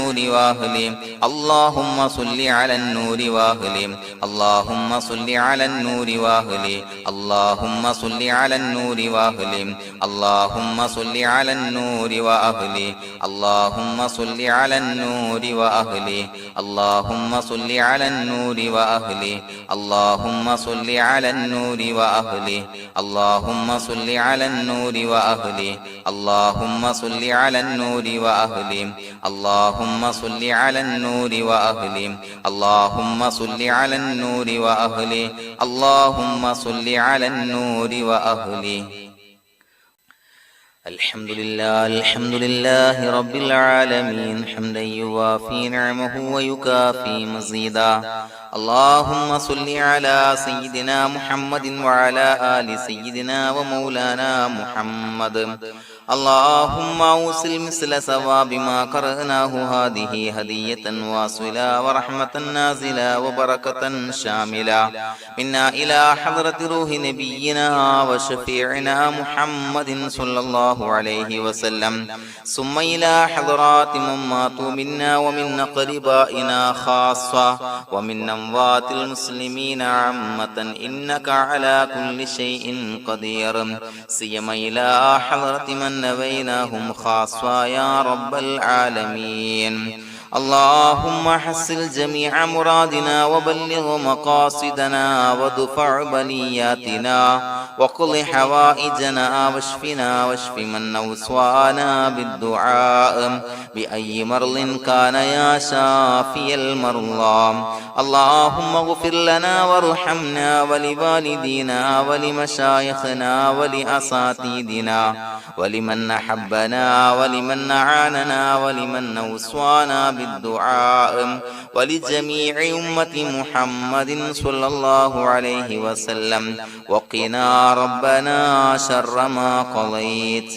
النور وأهله اللهم صل على النور وأهله اللهم صل على النور وأهله اللهم صل على النور وأهله اللهم صل على النور وأهله اللهم صل على النور وأهله اللهم صل على النور وأهله اللهم صل على النور وأهله اللهم صل على النور وأهله اللهم صل على النور وأهله اللهم صل على النور وأهله اللهم صل على النور وأهله اللهم صل على النور وأهله الحمد لله رب العالمين حمدا يوافي نعمه ويكافي مزيدا اللهم صل على سيدنا محمد وعلى آل سيدنا ومولانا محمد اللهم أوصل مثل ثواب ما قرأناه هذه هدية واصلة ورحمة نازلة وبركة شاملة منا إلى حضرة روح نبينا وشفيعنا محمد صلى الله عليه وسلم ثم إلى حضرات من ماتوا منا ومن أقربائنا خاصة ومن أموات المسلمين عامة إنك على كل شيء قدير سيما إلى حضرة من نبيناهم خاصة يا رب العالمين اللهم حصل جميع مرادنا وبلغ مقاصدنا ودفع بلياتنا وقض حوائجنا واشفنا واشف من أوصانا بالدعاء بأي مرض كان يا شافي المرضى اللهم اغفر لنا وارحمنا ولوالدينا ولمشايخنا ولأساتذتنا ولمن أحبنا ولمن أعاننا ولمن أوصانا بالدعاء ولجميع أمة محمد صلى الله عليه وسلم وقنا ربنا شر ما قضيت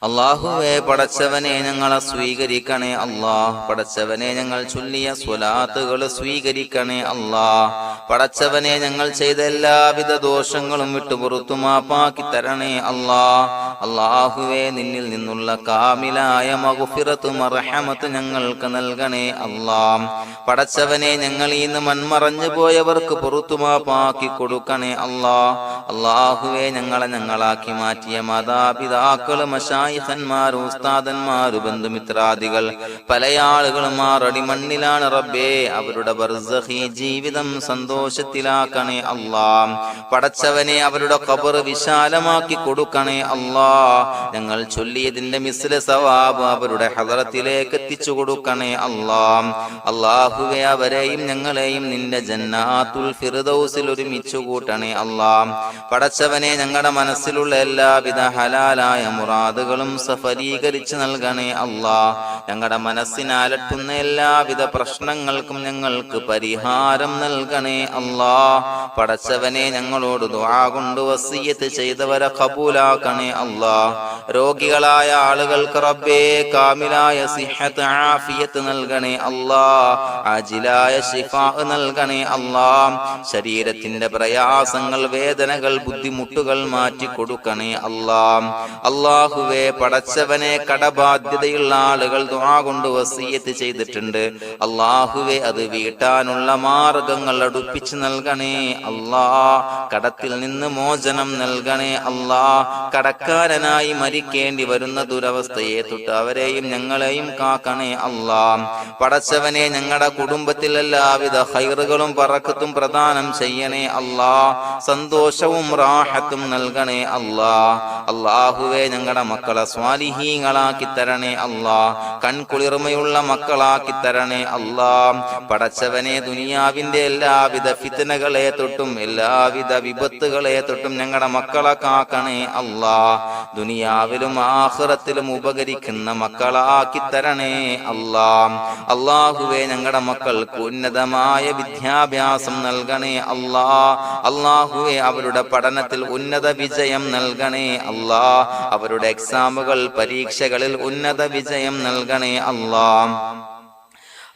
അല്ലാഹുവേ പടച്ചവനെ ഞങ്ങളെ സ്വീകരിക്കണേ അല്ലാഹ് പടച്ചവനെ ഞങ്ങൾ ചൊല്ലിയ സ്വലാത്തുകൾ സ്വീകരിക്കണേ അല്ലാഹ് പടച്ചവനെ ഞങ്ങൾ ചെയ്ത എല്ലാവിധ ദോഷങ്ങളും വിട്ടുപുറത്തു മാപ്പാക്കി തരണേ അല്ലാഹ് അല്ലാഹുവേ നിന്നിൽ നിന്നുള്ള കാമിലായ മഗ്ഫിറത്തും റഹ്മത്തും ഞങ്ങൾക്ക് നൽകണേ അല്ലാഹ് പടച്ചവനെ ഞങ്ങൾ ഇന്ന് മൺമറഞ്ഞു പോയവർക്ക് പുറത്തു മാപ്പാക്കി കൊടുക്കണേ അല്ലാഹ് അല്ലാഹുവേ ഞങ്ങളാക്കി മാറ്റിയ മാതാപിതാക്കളും ഖന്മാർ ഉസ്താദന്മാർ ബന്ധുമിത്രാദികൾ പല ആളുകളും ആറടി മണ്ണിലാണ് റബ്ബേ അവരുടെ ബർസഖി ജീവിതം സന്തോഷത്തിലാക്കണേ അല്ലാഹ് പടച്ചവനെ അവരുടെ ഖബർ വിശാലമാക്കി കൊടുക്കണേ അല്ലാഹ് ഞങ്ങൾ ചൊല്ലിയതിന്റെ മിസ്ല സവാബ് അവരുടെ ഹദറത്തിലേക്ക് എത്തിച്ചു കൊടുക്കണേ അല്ലാഹ് അല്ലാഹുവേ അവരെയും ഞങ്ങളെയും നിന്റെ ജന്നാത്തുൽ ഫിർദൗസിൽ ഒരുമിച്ചു കൂട്ടണേ അല്ലാഹ് പടച്ചവനെ ഞങ്ങളുടെ മനസ്സിലുള്ള എല്ലാവിധ ഹലാലായ മുറാദുകളും സഫലീകരിച്ച് നൽകണേ അല്ലാഹ് ഞങ്ങളുടെ മനസ്സിനെ അലട്ടുന്ന എല്ലാവിധ പ്രശ്നങ്ങൾക്കും ഞങ്ങൾക്ക് പരിഹാരം നൽകണേ അല്ലാഹ് പടച്ചവനെ ഞങ്ങളോട് ദുആ കൊണ്ട് വസിയ്യത്ത് ചെയ്തവരെ ഖബൂലാക്കണേ അല്ലാഹ് രോഗികളായ ആളുകൾക്ക് റബ്ബേ കാമിലായ സിഹത്ത് ആഫിയത്ത് നൽകണേ അല്ലാഹ് ആജിലായ ശിഫാ നൽകണേ അല്ലാഹ് ശരീരത്തിന്റെ പ്രയാസങ്ങൾ വേദനകൾ ബുദ്ധിമുട്ടുകൾ മാറ്റി കൊടുക്കണേ അല്ലാഹ് അല്ലാഹുവേ പടച്ചവനെ കടബാധ്യതയുള്ള ആളുകൾ ദുആ കൊണ്ട് വസിയ്യത്ത് ചെയ്തിട്ടുണ്ട് അല്ലാഹുവേ അത് വീട്ടാനുള്ള മാർഗങ്ങൾ അടുപ്പിച്ച് നൽകണേ അല്ലാഹ് കടത്തിൽ നിന്ന് മോചനം നൽകണേ അല്ലാഹ് കടക്കാരനായി മരിക്കേണ്ടി വരുന്ന ദുരവസ്ഥയെ തൊട്ട് അവരെയും ഞങ്ങളെയും കാക്കണേ അല്ലാഹ് പടച്ചവനെ ഞങ്ങളുടെ കുടുംബത്തിൽ എല്ലാവിധ ഖൈറുകളും ബറക്കത്തും പ്രദാനം ചെയ്യണേ അല്ലാഹ് സന്തോഷവും റാഹത്തും നൽകണേ അല്ലാഹ് അല്ലാഹുവേ ഞങ്ങളുടെ മക്കളെ സ്വാലിഹീങ്ങളാക്കി തരണേ അല്ലാഹ് കൺകുളിർമയുള്ള മക്കളാക്കി തരണേ അല്ലാഹ് പടച്ചവനെ ദുനിയാവിന്റെ എല്ലാവിധ ഫിത്നകളെ തൊട്ടും എല്ലാവിധ വിപത്തുകളെ തൊട്ടും ഞങ്ങളുടെ മക്കളെ കാക്കണേ അല്ലാഹ് ദുനിയാവിലും ആഖിറത്തിലും ഉപകരിക്കുന്ന മക്കളാക്കി തരണേ അല്ലാഹ് അല്ലാഹുവേ ഞങ്ങളുടെ മക്കൾക്ക് ഉന്നതമായ വിദ്യാഭ്യാസം നൽകണേ അല്ലാഹ് അല്ലാഹുവേ അവരുടെ പഠനത്തിൽ ഉന്നത വിജയം നൽകണേ അല്ലാഹ് അവരുടെ എക്സാമുകൾ പരീക്ഷകളിൽ ഉന്നത വിജയം നൽകണേ അല്ലാഹ്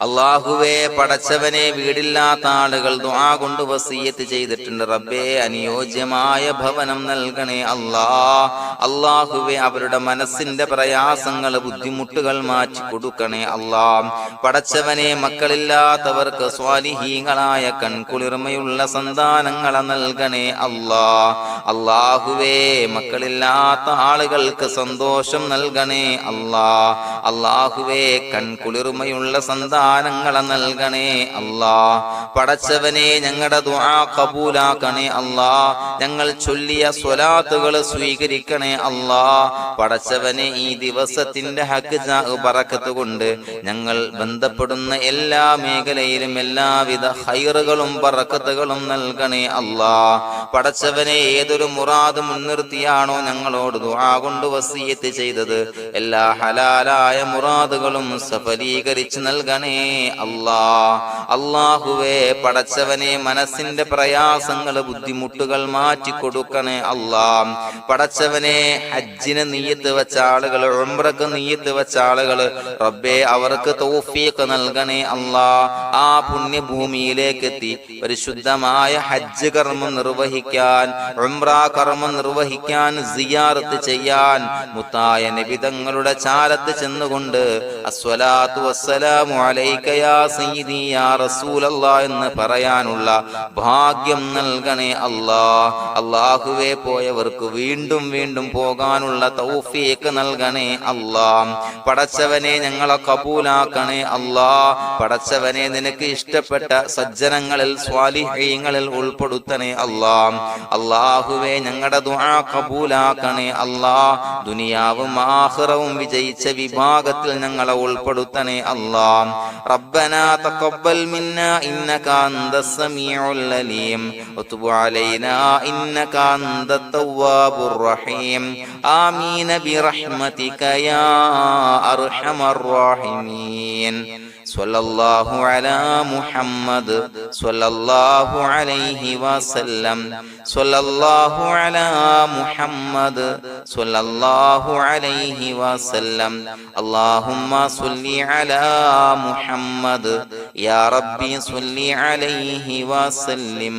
അല്ലാഹുവേ, പടച്ചവനെ, വീടില്ലാത്ത ആളുകൾ ദുആ കൊണ്ട് വസിയ്യത്ത് ചെയ്തിട്ടുണ്ട്. റബ്ബേ, അനുയോജ്യമായ ഭവനം നൽകണേ അല്ലാ. അല്ലാഹുവേ, അവരുടെ മനസ്സിന്റെ പ്രയാസങ്ങൾ, ബുദ്ധിമുട്ടുകൾ മാറ്റി കൊടുക്കണേ അല്ലാ. പടച്ചവനെ, മക്കളില്ലാത്തവർക്ക് സ്വാലിഹീങ്ങളായ കൺകുളിർമയുള്ള സന്താനങ്ങളെ നൽകണേ അല്ലാ. അല്ലാഹുവേ, മക്കളില്ലാത്ത ആളുകൾക്ക് സന്തോഷം നൽകണേ അല്ലാ. അല്ലാഹുവേ, കൺകുളിർമയുള്ള സന്താനങ്ങളെ നൽകണേ അല്ലാ. പടച്ചവനെ, ഞങ്ങളുടെ ദുആ ഖബൂലാക്കണേ അല്ലാ. ഞങ്ങൾ ചൊല്ലിയ സ്വലാത്തുകൾ സ്വീകരിക്കണേ അല്ലാ. പടച്ചവനെ, ഈ ദിവസത്തിന്റെ ഹക്ക് ബറക്കത്ത് കൊണ്ട് ഞങ്ങൾ ബന്ധപ്പെടുന്ന എല്ലാ മേഖലയിലും എല്ലാവിധ ഖൈറുകളും ബറക്കത്തുകളും നൽകണേ അല്ലാ. പടച്ചവനെ, ഏതൊരു മുറാദ് മുൻനിർത്തിയാണോ ഞങ്ങളോട് ദുആ കൊണ്ട് വസിയ്യത്ത് ചെയ്തത്, എല്ലാ ഹലാലായ മുറാദുകളും സഫലീകരിച്ച് നൽകണേ അല്ലാ. അല്ലാഹുവേ, പടച്ചവനെ, മനസ്സിന്റെ പ്രയാസങ്ങൾ, ബുദ്ധിമുട്ടുകൾ മാറ്റി കൊടുക്കണേ അല്ലാ. പടച്ചവനെ, ഹജ്ജിന് നിയ്യത്ത് വെച്ച ആളുകൾ, ഉംറക്ക് നിയ്യത്ത് വെച്ച ആളുകൾ, റബ്ബേ, അവർക്ക് തൗഫീഖ് നൽകണേ അല്ലാ. ആ പുണ്യഭൂമിയിലേക്ക് എത്തി പരിശുദ്ധമായ ഹജ്ജ് കർമ്മം നിർവഹിക്കാൻ, ഉംറ കർമ്മം നിർവഹിക്കാൻ, സിയാറത്ത് ചെയ്യാൻ, മുത്തായ നബി തങ്ങളുടെ ചാരത്ത് ചെന്നുകൊണ്ട് അസ്സലാത്തു വസ്സലാമു അലൈക യാ സയ്യിദി യാ റസൂലല്ലാഹ് എന്ന് പറയാനുള്ള ഭാഗ്യം നൽകണേ അല്ലാ. അല്ലാഹുവേ, പോയവർക്ക് വീണ്ടും വീണ്ടും പോകാനുള്ള തൗഫീഖ് നൽകണേ അല്ലാ. പടച്ചവനെ, ഞങ്ങളെ കബൂലാക്കണേ അല്ലാ. പടച്ചവനെ, നിനക്ക് ഇഷ്ടപ്പെട്ട സജ്ജനങ്ങളിൽ, സ്വാലിഹീങ്ങളിൽ ഉൾപ്പെടുത്തണേ അല്ലാ. അല്ലാഹുവേ, ഞങ്ങളുടെ ദുആ കബൂലാക്കണേ അല്ലാ. ദുനിയാവും ആഖിറവും വിജയിച്ച വിഭാഗത്തിൽ ഞങ്ങളെ ഉൾപ്പെടുത്തണേ അല്ലാ. റബ്ബനാ തഖബ്ബൽ മിന്നാ ഇന്നക അൻതസ് സമീഉൽ അലീം വതുബ് അലൈനാ ഇന്നക അൻതത് തവ്വാബുർ റഹീം. ആമീൻ ബിറഹ്മതിക യാ അർഹമർ റഹീമീൻ. സ്വല്ലല്ലാഹു അലാ മുഹമ്മദ് സ്വല്ലല്ലാഹു അലൈഹി വസല്ലം. സ്വല്ലല്ലാഹു അലാ മുഹമ്മദ് സ്വല്ലല്ലാഹു അലൈഹി വസല്ലം. അല്ലാഹുമ്മ സ്വല്ലി അലാ മുഹമ്മദ് യാ റബ്ബി സ്വല്ലി അലൈഹി വസല്ലം.